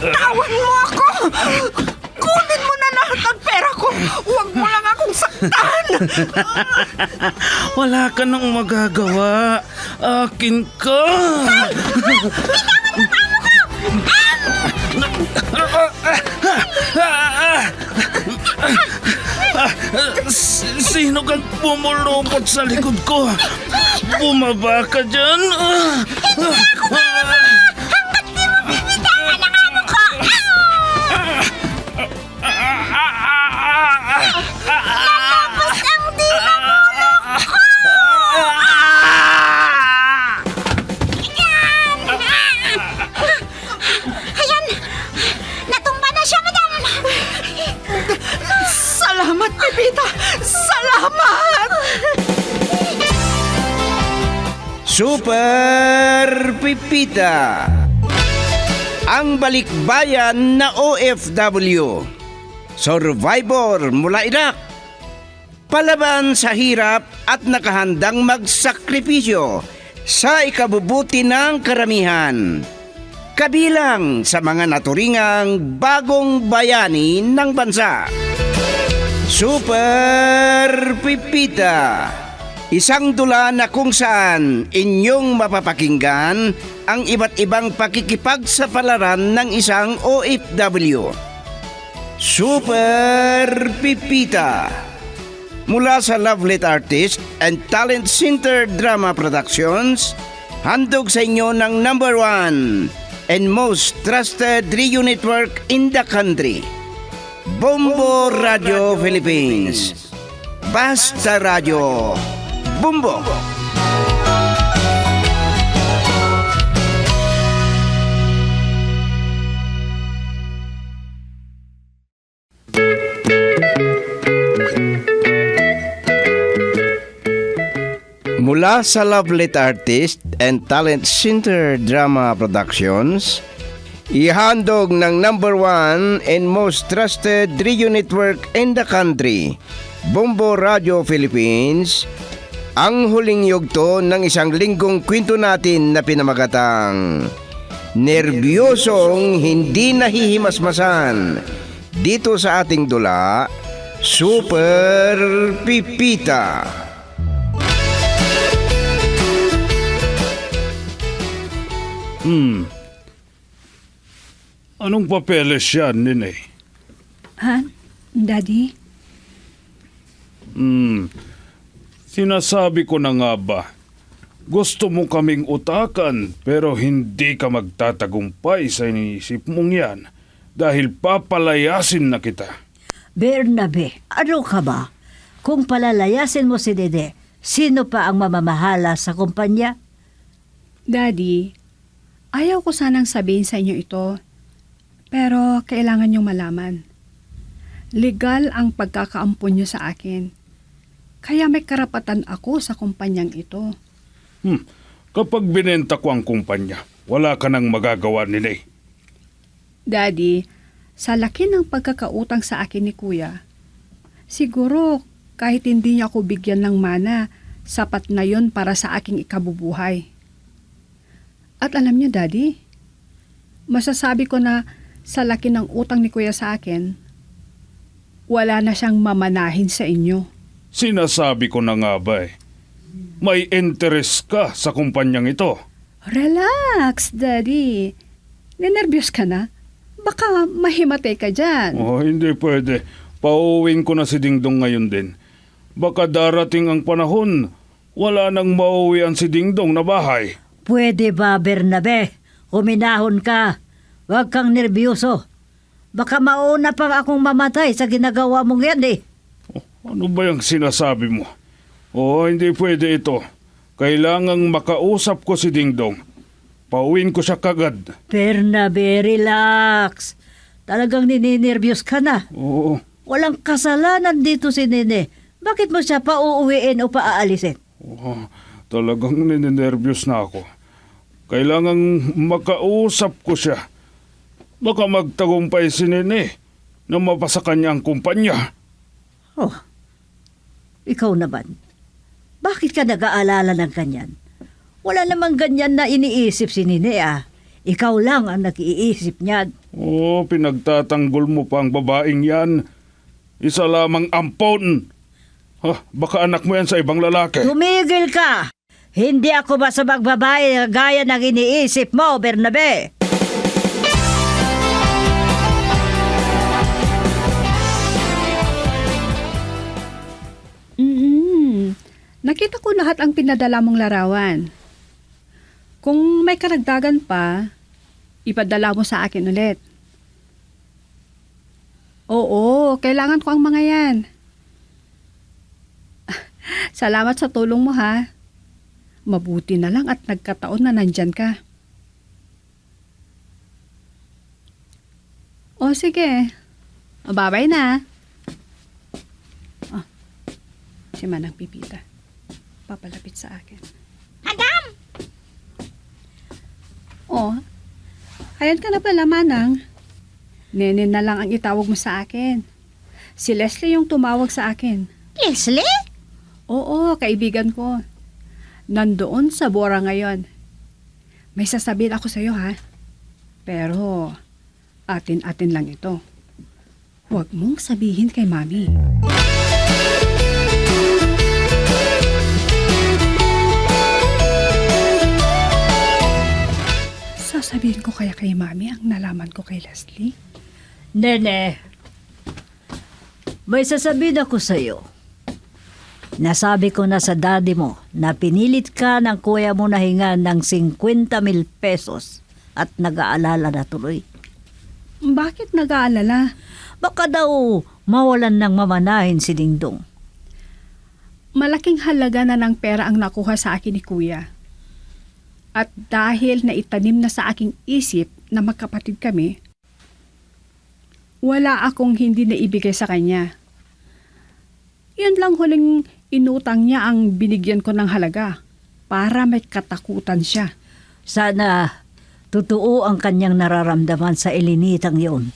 Bitawan mo ako! Kunin mo na lahat ng pera ko! Huwag mo lang akong saktan! Wala ka nang magagawa. Akin ka. Sino kang pumulupot sa likod ko? Bumaba ka dyan. Ayan! Natumba na siya, madam! Salamat, Pepita! Salamat! Super Pipita, ang balikbayan na OFW, survivor mula Iraq, palaban sa hirap at nakahandang magsakripisyo sa ikabubuti ng karamihan, kabilang sa mga naturingang bagong bayani ng bansa. Super Pipita, isang dula na kung saan inyong mapapakinggan ang iba't ibang pakikipagsapalaran ng isang OFW. Super Pipita, mula sa Lovelet Artist and Talent Center Drama Productions, handog sa inyo ng #1 and most trusted radio network in the country, Bombo Radio Philippines. Basta Radio Bombo. Mula sa Lovelet Artist and Talent Center Drama Productions, ihandog ng #1 and most trusted radio network in the country, Bombo Radio Philippines, ang huling yugto ng isang linggong kwento natin na pinamagatang Nerbyosong Hindi Nahihimasmasan, dito sa ating dula, Super Pipita. Anong papeles yan, Nene? Ha? Daddy? Sinasabi ko na nga ba, gusto mo kaming utakan pero hindi ka magtatagumpay sa iniisip mong yan dahil papalayasin na kita. Bernabe, ano ka ba? Kung palalayasin mo si Dede, sino pa ang mamamahala sa kumpanya? Daddy, ayaw ko sanang sabihin sa inyo ito, pero kailangan niyong malaman. Legal ang pagkakaampon niyo sa akin. Kaya may karapatan ako sa kumpanyang ito. Kapag binenta ko ang kumpanya, wala ka nang magagawa, Nene. Daddy, sa laki ng pagkakautang sa akin ni Kuya, siguro kahit hindi niya ako bigyan ng mana, sapat na yon para sa aking ikabubuhay. At alam niyo, Daddy, masasabi ko na sa laki ng utang ni Kuya sa akin, wala na siyang mamanahin sa inyo. Sinasabi ko na nga ba may interest ka sa kumpanyang ito. Relax, Daddy. Ninervyos ka na? Baka mahimatay ka dyan. Oh, hindi pwede. Pauwiin ko na si Dingdong ngayon din. Baka darating ang panahon, wala nang mauwian si Dingdong na bahay. Pwede ba, Bernabe? Huminahon ka. Huwag kang nerbiyoso. Baka mauna pang akong mamatay sa ginagawa mong yan eh. Ano ba yung sinasabi mo? Hindi pwede ito. Kailangang makausap ko si Dingdong. Pauwiin ko siya kagad. Bernabe, relax. Talagang nininervyos ka na. Oo. Walang kasalanan dito si Nene. Bakit mo siya pauuwiin o paaalisin? Talagang ninenervyos na ako. Kailangang makausap ko siya. Baka magtagumpay si Nene na mapasa kanya ang kumpanya. Oh, ikaw naman. Bakit ka nag-aalala ng ganyan? Wala namang ganyan na iniisip si Nene ah. Ikaw lang ang nag-iisip niyan. Oh, pinagtatanggol mo pa ang babaeng yan. Isa lamang ampon. Baka anak mo yan sa ibang lalaki. Tumigil ka! Hindi ako basta magbabae na gaya ng iniisip mo, Bernabe. Nakita ko lahat ang pinadala mong larawan. Kung may karagdagan pa, ipadala mo sa akin ulit. Oo, kailangan ko ang mga yan. Salamat sa tulong mo, ha. Mabuti na lang at nagkataon na nandyan ka. O sige, bye-bye na. Si Manang Pipita, papalapit sa akin. Adam! Ayan ka na pala, Manang. Nene na lang ang itawag mo sa akin. Si Leslie yung tumawag sa akin. Leslie? Oo, kaibigan ko. Nandoon sa Bora ngayon. May sasabihin ako sa'yo, ha? Pero, atin-atin lang ito. Huwag mong sabihin kay Mami. Sasabihin ko kaya kay Mami ang nalaman ko kay Leslie? Nene, may sasabihin ako sa'yo. Nasabi ko na sa daddy mo na pinilit ka ng kuya mo na hingan ng 50,000 pesos at nag-aalala na tuloy. Bakit nag-aalala? Baka daw mawalan ng mamanahin si Dingdong. Malaking halaga na ng pera ang nakuha sa akin ni Kuya. At dahil naitanim na sa aking isip na magkapatid kami, wala akong hindi naibigay sa kanya. Yan lang huling inutang niya ang binigyan ko ng halaga para may katakutan siya. Sana totoo ang kanyang nararamdaman sa ilinitang yun.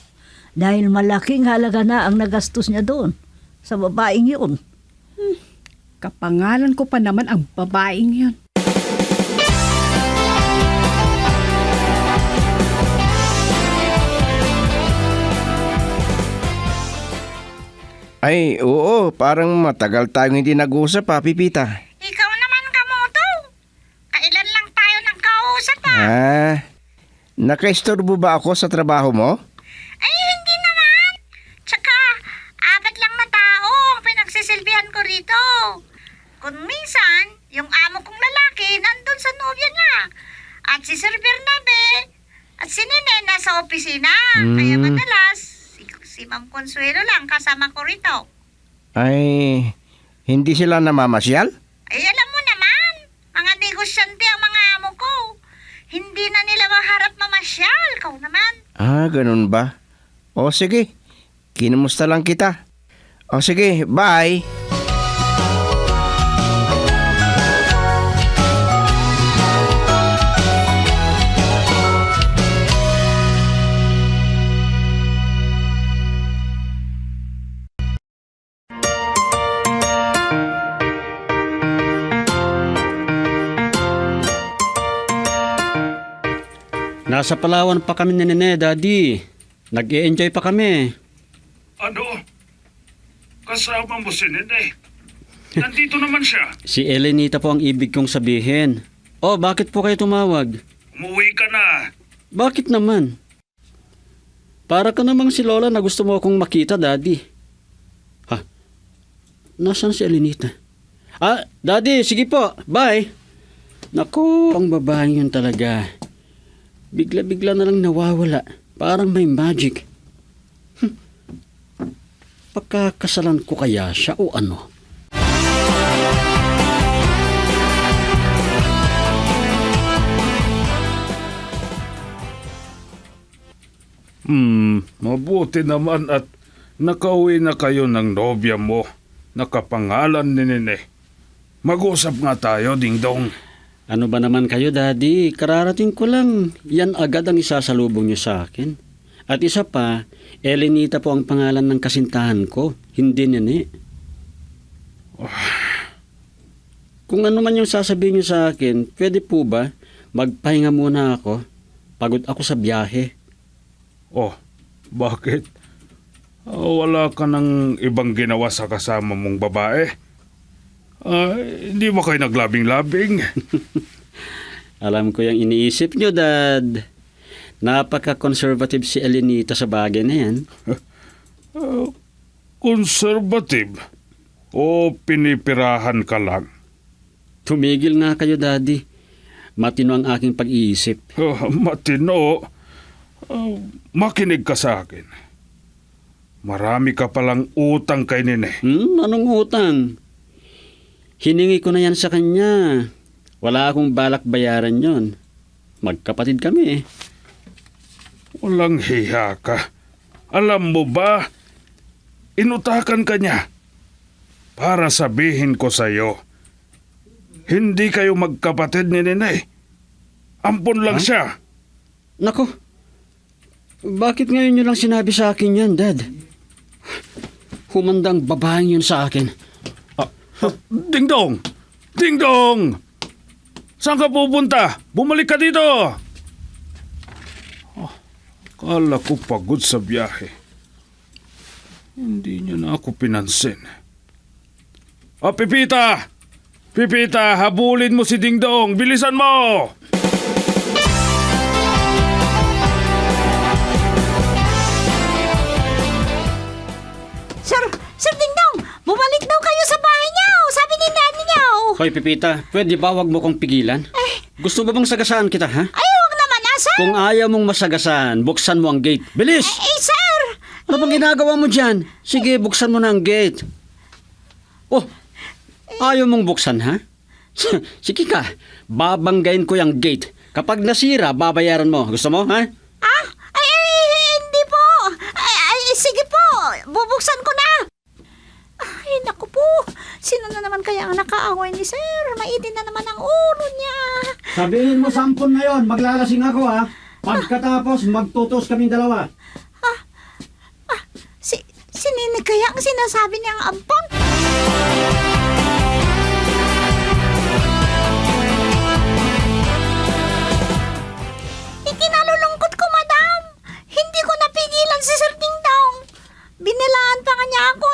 Dahil malaking halaga na ang nagastos niya doon sa babaeng yun. Kapangalan ko pa naman ang babaeng yun. Ay, oo, parang matagal tayong hindi nag-usap ha, Pipita. Ikaw naman kamoto. Kailan lang tayo nagkausap Nakaistorbo ba ako sa trabaho mo? Ay, hindi naman. Tsaka, apat lang na tao ang pinagsisilbihan ko rito. Kung minsan, yung amo kong lalaki nandun sa nobya niya. At si Sir Bernabe at si Nene nasa opisina. Kaya madalas, si Ma'am Consuelo lang kasama ko rito. Ay, hindi sila namamasyal? Ay, alam mo naman, mga negosyante ang mga amo ko. Hindi na nila maharap mamasyal. Kau naman. Ganun ba? O sige, kinumusta lang kita. O sige, bye! Nasa Palawan pa kami ni Nene, Daddy. Nag-i-enjoy pa kami. Ano? Kasama mo si Nene. Nandito naman siya. Si Elenita po ang ibig kong sabihin. Oh, bakit po kayo tumawag? Umuwi ka na. Bakit naman? Para ka namang si Lola na gusto mo akong makita, Daddy. Ha? Nasaan si Elenita? Daddy, sige po. Bye. Naku, ang babaeng yun talaga. Bigla-bigla na lang nawawala. Parang may magic. Pagkakasalan ko kaya siya o ano? Mabuti naman at nakauwi na kayo ng nobya mo. Nakapangalan ni Nene. Mag-usap nga tayo, Dingdong. Ano ba naman kayo, Daddy? Kararating ko lang. Yan agad ang isasalubong niyo sa akin. At isa pa, Elenita po ang pangalan ng kasintahan ko, hindi Nene. Kung ano man yung sasabihin niyo sa akin, pwede po ba magpahinga muna ako Pagod ako sa biyahe. Oh, bakit? Wala ka ng ibang ginawa sa kasama mong babae? Hindi ba kayo naglabing-labing? Alam ko yung iniisip nyo, Dad. Napaka-conservative si Elenita sa bagay na yan. Conservative? O pinipirahan ka lang? Tumigil nga kayo, Daddy. Matino ang aking pag-iisip. Matino? Makinig ka sa akin. Marami ka palang utang kay Nene. Anong utang? Hiningi ko na yan sa kanya. Wala akong balak bayaran yon. Magkapatid kami eh. Walang hiya ka. Alam mo ba, inutakan ka niya para sabihin ko sa'yo, hindi kayo magkapatid ni Nene. Ampon lang siya. Nako, bakit ngayon nyo lang sinabi sa akin yan, Dad? Humandang babaeng yun sa akin. Ding Dong! Ding Dong! Saan ka pupunta? Bumalik ka dito! Kala ko pagod sa biyahe. Hindi niya na ako pinansin. Pipita! Pipita, habulin mo si Ding Dong! Bilisan mo! Sir Dingdong, bumalik daw kayo sa bahay niyo. Sabi ni Nanny niyo. Hoy, Pipita, pwede ba wag mo kong pigilan? Gusto mo bang sagasaan kita, ha? Ay, huwag naman, sir. Kung ayaw mong masagasaan, buksan mo ang gate. Bilis! Sir. Ano bang ginagawa mo dyan? Sige, buksan mo na ang gate. Oh, ayaw mong buksan, ha? Sige ka, babanggain ko yung gate. Kapag nasira, babayaran mo. Gusto mo, ha? Hindi po. Sige po. Bubuksan ko na. Ay, naku po. Sino na naman kaya ang nakaaway ni Sir? Maitin na naman ang ulo niya. Sabihin mo 10 na yon, maglalasing ako, ha? Pagkatapos, magtutos kaming dalawa. Si Nene kaya ang sinasabi niyang ampon? Ikinalulungkot ko, madam. Hindi ko napigilan si Sir Dingdong. Binilaan pa nga niya ako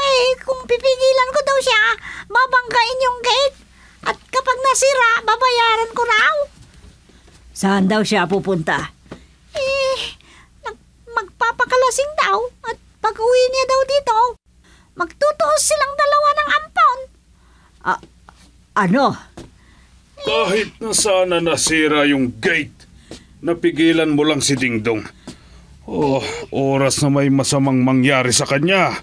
kung pipigilan ko daw siya, babanggain yung gate. At kapag nasira, babayaran ko raw. Saan daw siya pupunta? Magpapakalasing daw at pag-uwi niya daw dito, magtutuos silang dalawa ng ampon. Ano? Kahit na sana nasira yung gate, napigilan mo lang si Ding Dong. Oras na may masamang mangyari sa kanya,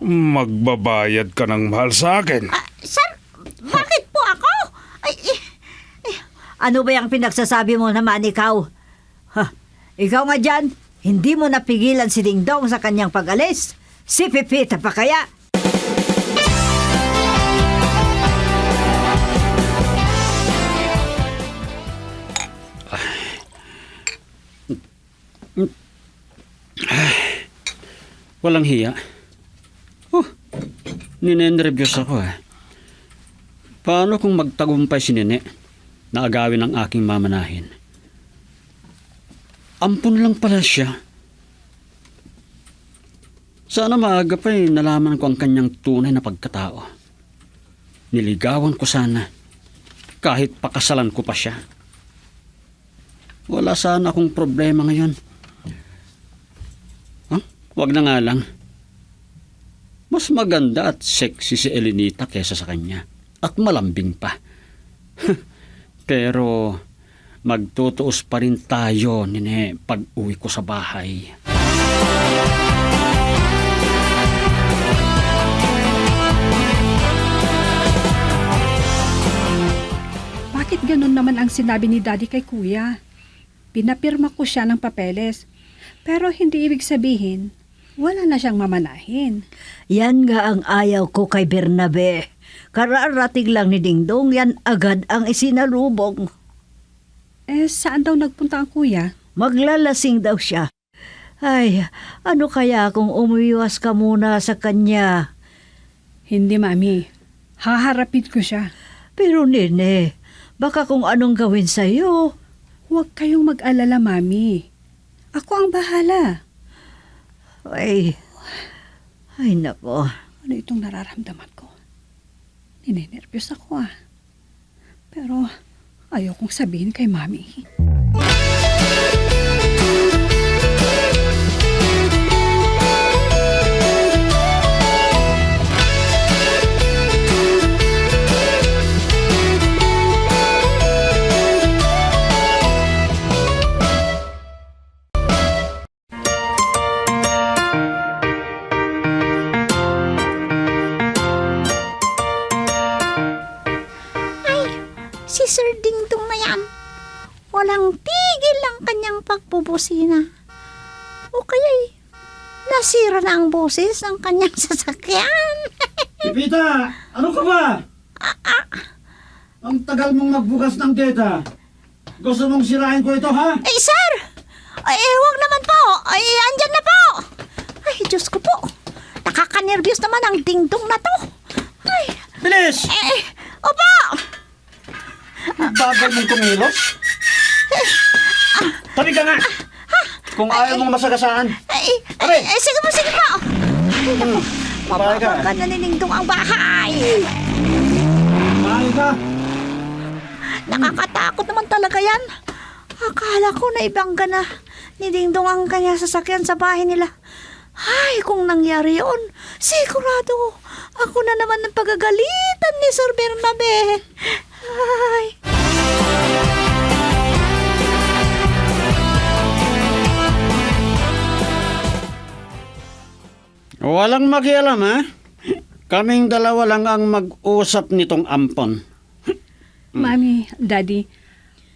magbabayad ka ng mahal sa akin. Sir, bakit po ako? Ano ba yung pinagsasabi mo naman ikaw? Ikaw nga dyan, hindi mo napigilan si Ding Dong sa kanyang pag-alis. Si Pipita pa kaya? Walang hiya. Ninenrebyos ako, Paano kung magtagumpay si Nene na agawin ang aking mamanahin? Ampun lang pala siya. Sana maaga pa nalaman ko ang kanyang tunay na pagkatao. Niligawan ko sana kahit pakasalan ko pa siya. Wala sana akong problema ngayon. Wag na nga lang. Mas maganda at sexy si Elenita kesa sa kanya. At malambing pa. Pero magtutuos pa rin tayo, Nene, pag uwi ko sa bahay. Bakit ganun naman ang sinabi ni Daddy kay Kuya? Pinapirma ko siya ng papeles. Pero hindi ibig sabihin, wala na siyang mamanahin. Yan nga ang ayaw ko kay Bernabe. Kararating lang ni Ding Dong, yan agad ang isinalubong. Saan daw nagpunta ang Kuya? Maglalasing daw siya. Ay, ano kaya kung umiwas ka muna sa kanya? Hindi, Mami. Haharapin ko siya. Pero Nene, baka kung anong gawin sa'yo, Huwag kayong mag-alala, Mami. Ako ang bahala. Ay nako. Ano itong nararamdaman ko? Ninenervyos ako Pero ayaw kong sabihin kay Mami. Si Sir Dingdong na yan. Walang tigil ang kanyang pagpupusina. O kaya'y nasira na ang boses ng kanyang sasakyan. Pipita, ano ka ba? Ang tagal mong magbukas ng data. Gusto mong sirain ko ito, ha? Ay, sir! Ay, wag naman po. Ay, andyan na po. Ay, Diyos ko po. Nakakanervyos naman ang dingdong na to. Ay, Bilis! opo! Bagal mong kumilos? Tabi ka nga! Kung ayaw mong masagasaan. Sige po, sige po. Mababaga na ninindong ang bahay. Maaari ka! Nakakatakot naman talaga yan. Akala ko na ibangga na ni Dingdong ang kanya sasakyan sa bahay nila. Ay, kung nangyari yun, sigurado ako na naman ang pagagalitan ni Sir Bernabe. Ay. Walang makialam, ha? Kaming dalawa lang ang mag-usap nitong ampon. Mami, Daddy,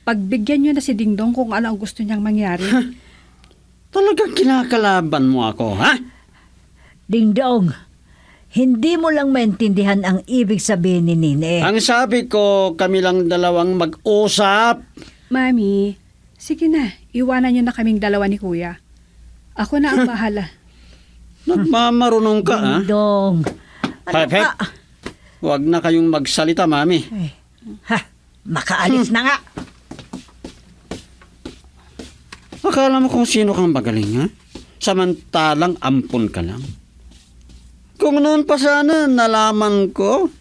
pagbigyan niyo na si Dingdong kung ano ang gusto niyang mangyari. Talagang kinakalaban mo ako, ha? Dingdong, hindi mo lang maintindihan ang ibig sabihin ni Nine. Ang sabi ko, kami lang dalawang mag-usap. Mami, sige na, iwanan niyo na kaming dalawa ni Kuya. Ako na ang bahala. Nagmamarunong ka, ha? Dingdong, ano Pepek, ka? huwag na kayong magsalita, mami. Makaalis na nga. Akala mo kung sino kang magaling, ha? Samantalang ampon ka lang. Kung noon pa sana nalaman ko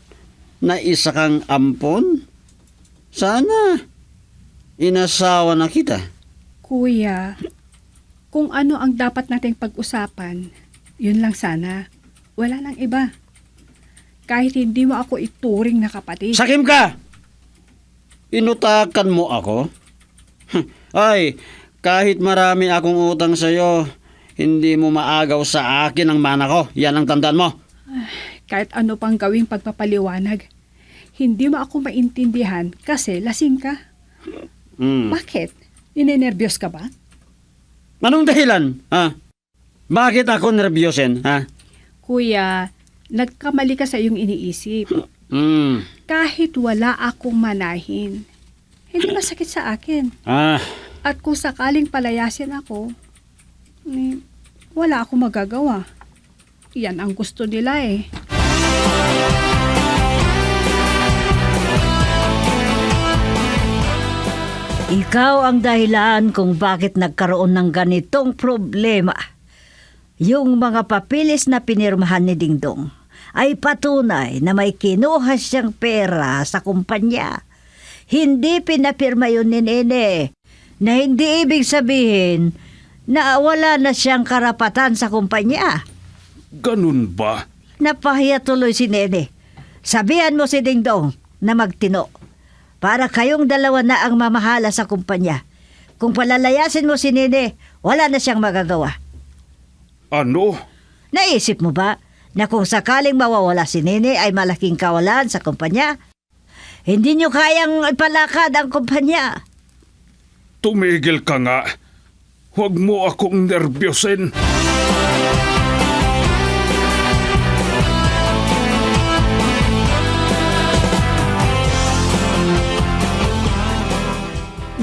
na isa kang ampon, sana inasawa na kita. Kuya, kung ano ang dapat nating pag-usapan, yun lang sana. Wala nang iba. Kahit hindi mo ako ituring na kapatid. Sakim ka! Inutakan mo ako? Ay, kahit marami akong utang sa'yo, hindi mo maagaw sa akin ang mana ko. Yan ang tandaan mo. Kahit ano pang gawing pagpapaliwanag, hindi mo ako maintindihan kasi lasing ka. Bakit? Ninenervyos ka ba? Anong dahilan? Ha? Bakit ako nervyosin? Ha? Kuya, nagkamali ka sa iyong iniisip. Kahit wala akong manahin, hindi masakit sa akin. At kung sakaling palayasin ako, wala akong magagawa. Yan ang gusto nila eh. Ikaw ang dahilan kung bakit nagkaroon ng ganitong problema. Yung mga papilis na pinirmahan ni Dingdong ay patunay na may kinuha siyang pera sa kumpanya. Hindi pinapirma yun ni Nene, na hindi ibig sabihin na wala na siyang karapatan sa kumpanya. Ganun ba? Napahiya tuloy si Nene. Sabihan mo si Dingdong na magtino para kayong dalawa na ang mamahala sa kumpanya. Kung palalayasin mo si Nene, wala na siyang magagawa. Ano? Naisip mo ba na kung sakaling mawawala si Nene ay malaking kawalan sa kumpanya? Hindi nyo kayang ipalakad ang kumpanya. Tumigil ka nga. Huwag mo akong nervyosin.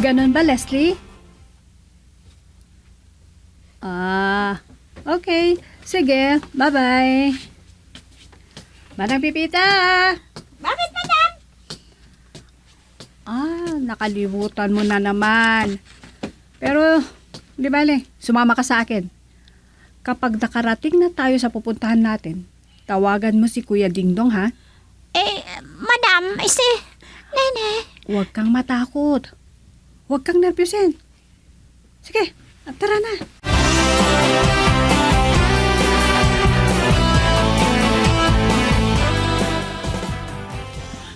Ganon ba, Leslie? Okay. Sige, bye-bye. Manang Pipita! Bakit, madam? Nakalimutan mo na naman. Pero, di bale, sumama ka sa akin. Kapag nakarating na tayo sa pupuntahan natin, tawagan mo si Kuya Dingdong, ha? Madam, Nene. Huwag kang matakot. Huwag kang nervyusin. Sige, tara na.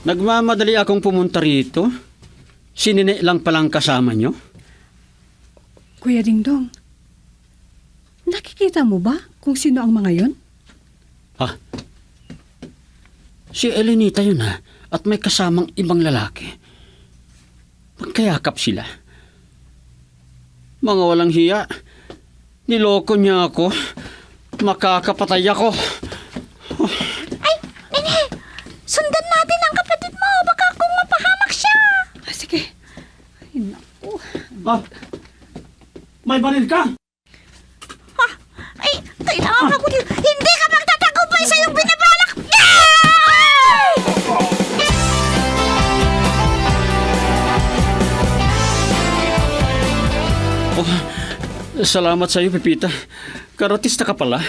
Nagmamadali akong pumunta rito. Si Nene lang palang kasama nyo? Kuya Dingdong, nakikita mo ba kung sino ang mga yon? Si Elenita yun ha, at may kasamang ibang lalaki. Magkayakap sila. Mga walang hiya. Niloko niya ako. Makakapatay ako. Nene, sundan natin ang kapatid mo. Baka kung mapahamak siya. Sige. Ay, naku. May baril ka? Kailangan ko dito. Hindi ka magtatagumpay sa iyong binabalak. Salamat sa iyo, Pepita. Karatista ka pala.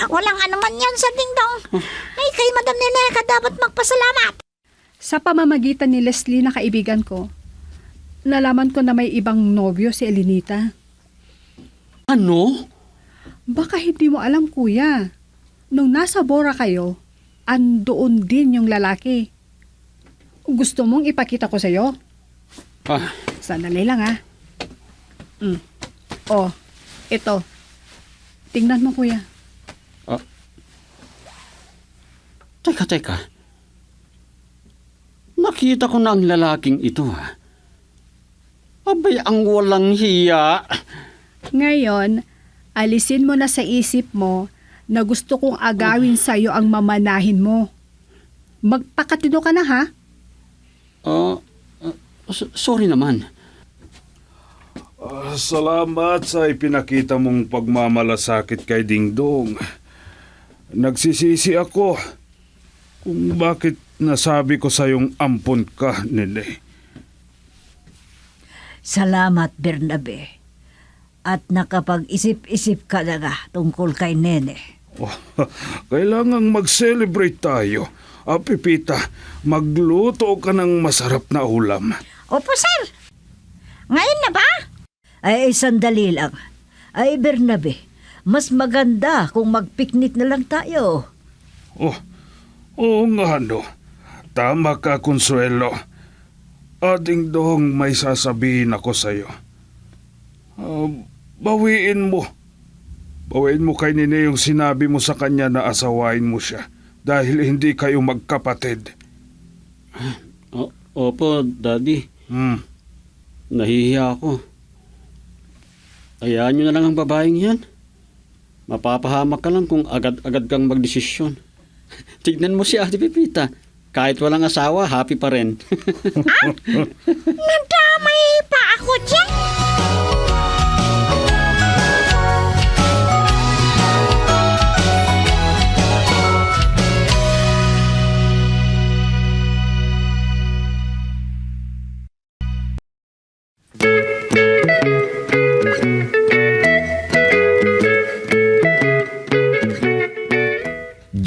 Walang anuman yan sa Dingdong. Kay Madam Nene ka dapat magpasalamat. Sa pamamagitan ni Leslie na kaibigan ko, nalaman ko na may ibang nobyo si Elenita. Ano? Baka hindi mo alam, kuya. Nung nasa Bora kayo, andoon din yung lalaki. Gusto mong ipakita ko sa'yo? Sandali lang, ha? Ito. Tingnan mo, kuya. Teka. Nakita ko na ang lalaking ito, ha? Abay, ang walang hiya. Ngayon, alisin mo na sa isip mo na gusto kong agawin sa'yo ang mamanahin mo. Magpakatino ka na, ha? Sorry naman. Salamat sa ipinakita mong pagmamalasakit kay Dingdong. Nagsisisi ako kung bakit nasabi ko sa yung ampon ka, Nene. Salamat, Bernabe. At nakapag-isip-isip ka na nga tungkol kay Nene. Kailangang mag-celebrate tayo. Pipita, magluto ka ng masarap na ulam. Opo, sir. Ngayon na ba? Ay, sandali lang. Ay, Bernabe, mas maganda kung mag-picnic na lang tayo. Oo nga, no. Tama ka, Consuelo. Dingdong, may sasabihin ako sa'yo. Bawiin mo. Bawiin mo kay Nene yung sinabi mo sa kanya na asawain mo siya dahil hindi kayo magkapatid. Opo, Daddy. Nahihiya ako. Hayaan nyo na lang ang babaeng yan. Mapapahamak ka lang kung agad-agad kang magdesisyon. Tignan mo si Ate Pepita. Kahit walang asawa, happy pa rin. Nadamay pa ako dyan.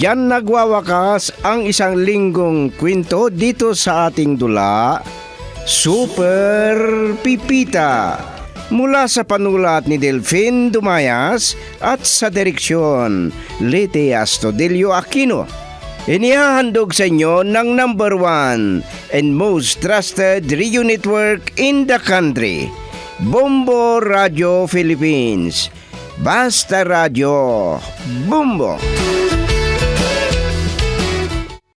Diyan nagwawakas ang isang linggong kwento dito sa ating dula, Super Pipita. Mula sa panulat ni Delfin Dumayas at sa direksyon Lete Astudillo Aquino. Inihahandog sa inyo ng number 1 and most trusted radio network in the country, Bombo Radio Philippines. Basta Radio Bombo.